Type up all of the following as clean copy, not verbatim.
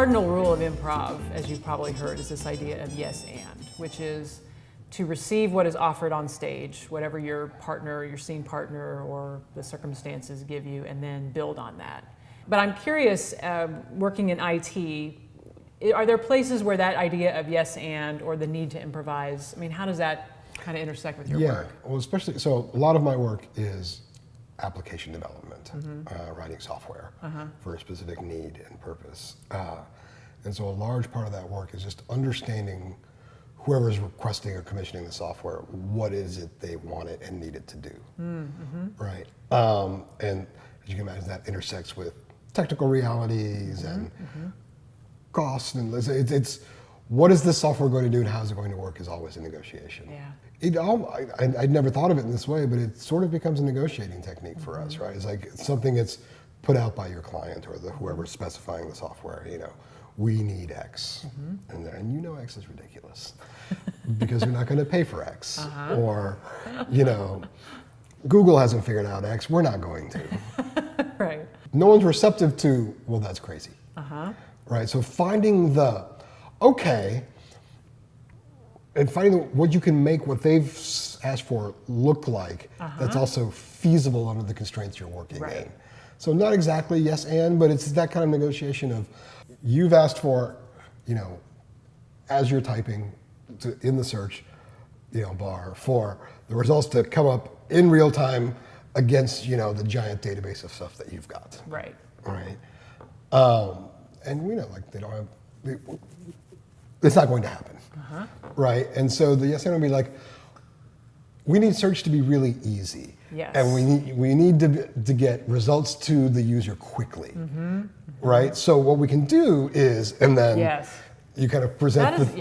cardinal rule of improv, as you've probably heard, is this idea of yes and, which is to receive what is offered on stage, whatever your partner, your scene partner, or the circumstances give you, and then build on that. But I'm curious, working in IT, are there places where that idea of yes and, or the need to improvise, I mean, how does that kind of intersect with your work? Yeah, well, especially, so a lot of my work is application development, writing software for a specific need and purpose. And so a large part of that work is just understanding whoever's requesting or commissioning the software, what is it they want it and need it to do, right? And as you can imagine, that intersects with technical realities and costs, and it's what is this software going to do and how is it going to work is always a negotiation. Yeah. I'd never thought of it in this way, but it sort of becomes a negotiating technique for us, right? It's like something that's put out by your client or whoever's specifying the software, you know, we need X, and you know X is ridiculous because you're not going to pay for X, or, you know, Google hasn't figured out X, we're not going to. Right. No one's receptive to, well, that's crazy. Right, so finding the, okay, and finding what you can make what they've asked for look like that's also feasible under the constraints you're working in. So not exactly yes and, but it's that kind of negotiation of, you've asked for, you know, as you're typing in the search, you know, bar, for the results to come up in real time against, you know, the giant database of stuff that you've got. Right. Right. And we know, like, they don't have, it's not going to happen. Right. And so the yes and would be like, we need search to be really easy. Yes. And we need to get results to the user quickly. Right. So what we can do is, and then you kind of present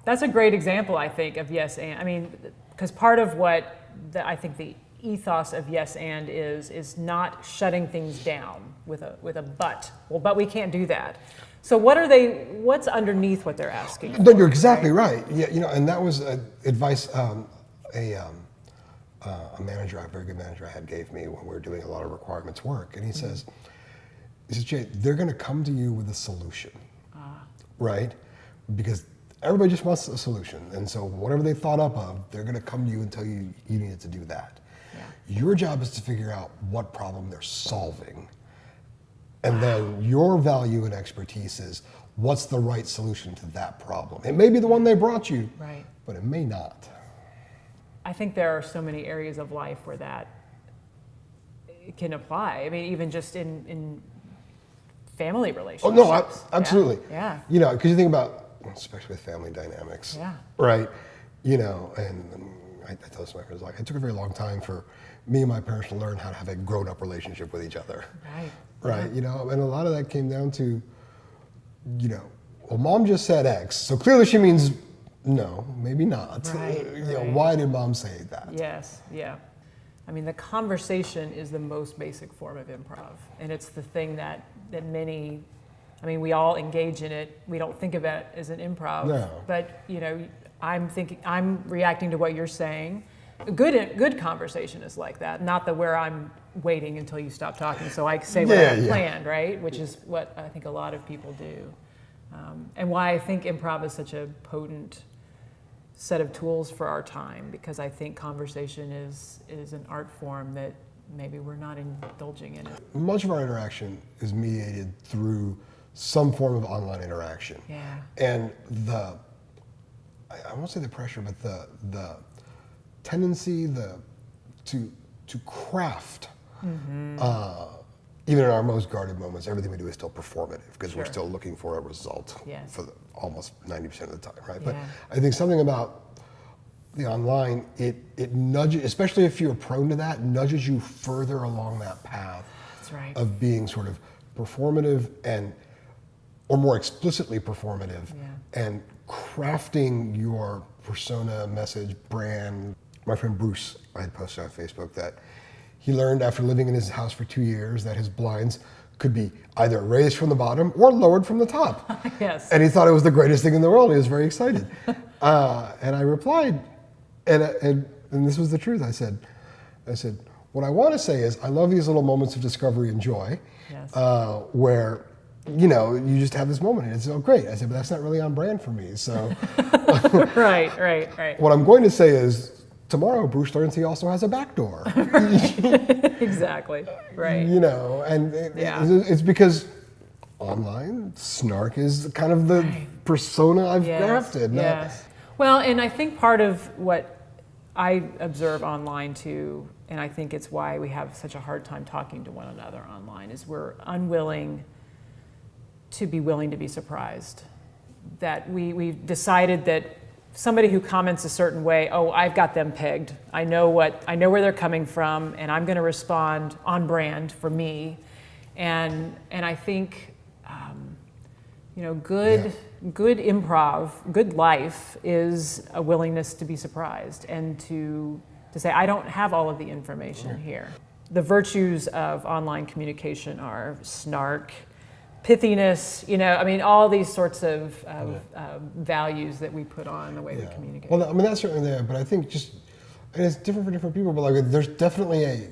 that's a great example, I think, of yes and. I mean, because part of what I think the ethos of yes and is not shutting things down with a but. Well, but we can't do that. So what's underneath what they're asking? No, you're exactly right. Yeah, you know, and that was advice a manager, a very good manager I had, gave me when we were doing a lot of requirements work. And he says, Jay, they're going to come to you with a solution, right? Because everybody just wants a solution. And so whatever they thought up of, they're going to come to you and tell you you needed to do that. Your job is to figure out what problem they're solving. And then your value and expertise is what's the right solution to that problem. It may be the one they brought you, but it may not. I think there are so many areas of life where that can apply. I mean, even just in family relationships. Oh, no, absolutely. Yeah. You know, because you think about, especially with family dynamics, right? You know, and I tell this to my friends, like, it took a very long time for me and my parents to learn how to have a grown-up relationship with each other. Right, you know, and a lot of that came down to, you know, well, mom just said X, so clearly she means no, maybe not. You know, why did mom say that? Yes, yeah. I mean, the conversation is the most basic form of improv, and it's the thing that many, I mean, we all engage in it. We don't think of it as an improv, but, you know, I'm reacting to what you're saying. Good conversation is like that, not the where I'm waiting until you stop talking so I say what I planned, right? Which is what I think a lot of people do. And why I think improv is such a potent set of tools for our time, because I think conversation is an art form that maybe we're not indulging in it. Much of our interaction is mediated through some form of online interaction. And I won't say the pressure, but the tendency to craft, even in our most guarded moments, everything we do is still performative because we're still looking for a result for almost 90% of the time, right? But I think something about the online, it nudges, especially if you're prone to that, nudges you further along that path of being sort of performative or more explicitly performative and crafting your persona, message, brand. My friend Bruce, I had posted on Facebook that he learned after living in his house for 2 years that his blinds could be either raised from the bottom or lowered from the top. And he thought it was the greatest thing in the world. He was very excited. And I replied, and this was the truth. I said, what I want to say is I love these little moments of discovery and joy where you just have this moment and it's, oh, great. I said, but that's not really on brand for me. So Right. What I'm going to say is tomorrow Bruce learns he also has a back door. Exactly. Right. And it's because online snark is kind of the persona I've crafted. Yes. Well, and I think part of what I observe online too, and I think it's why we have such a hard time talking to one another online, is we're unwilling to be willing to be surprised. That we've decided that somebody who comments a certain way, oh, I've got them pegged. I know where they're coming from, and I'm going to respond on brand for me. And I think, good improv, good life is a willingness to be surprised and to say, I don't have all of the information here. The virtues of online communication are snark, pithiness, all these sorts of values that we put on the way we communicate. Well, I mean, that's certainly there, but I think and it's different for different people, but like there's definitely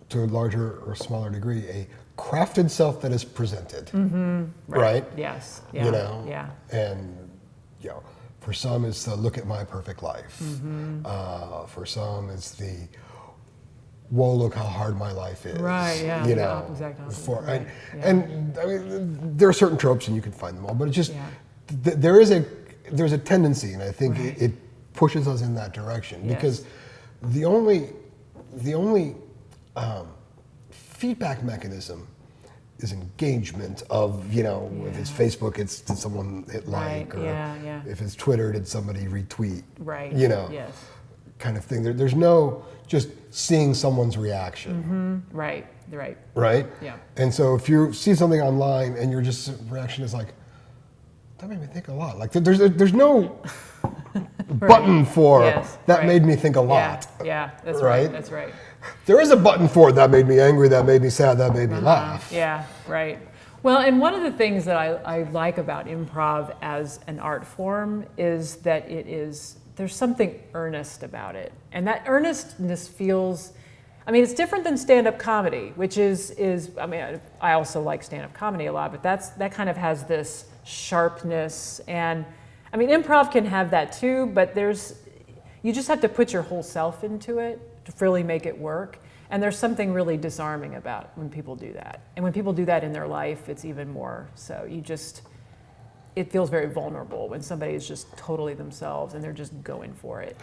to a larger or smaller degree, a crafted self that is presented. Mm-hmm. Right? Yes. Yeah. And, for some it's the look at my perfect life. Mm-hmm. For some it's the, whoa, look how hard my life is. Right, yeah. Exactly. And I mean, there are certain tropes and you can find them all, but it's just, there's a tendency, and I think it pushes us in that direction because the only feedback mechanism is engagement of, if it's Facebook, it's did someone hit like, or if it's Twitter, did somebody retweet, kind of thing. There's no just seeing someone's reaction. Mm-hmm. Right. Right? Yeah. And so if you see something online and your just reaction is like, that made me think a lot. Like there's no button for that made me think a lot. Yeah, that's right. That's right. There is a button for that made me angry, that made me sad, that made me laugh. Yeah, right. Well, and one of the things that I like about improv as an art form is that there's something earnest about it. And that earnestness feels, it's different than stand-up comedy, which is I also like stand-up comedy a lot, but that kind of has this sharpness. And improv can have that too, but you just have to put your whole self into it to really make it work. And there's something really disarming about when people do that. And when people do that in their life, it's even more so. It feels very vulnerable when somebody is just totally themselves and they're just going for it.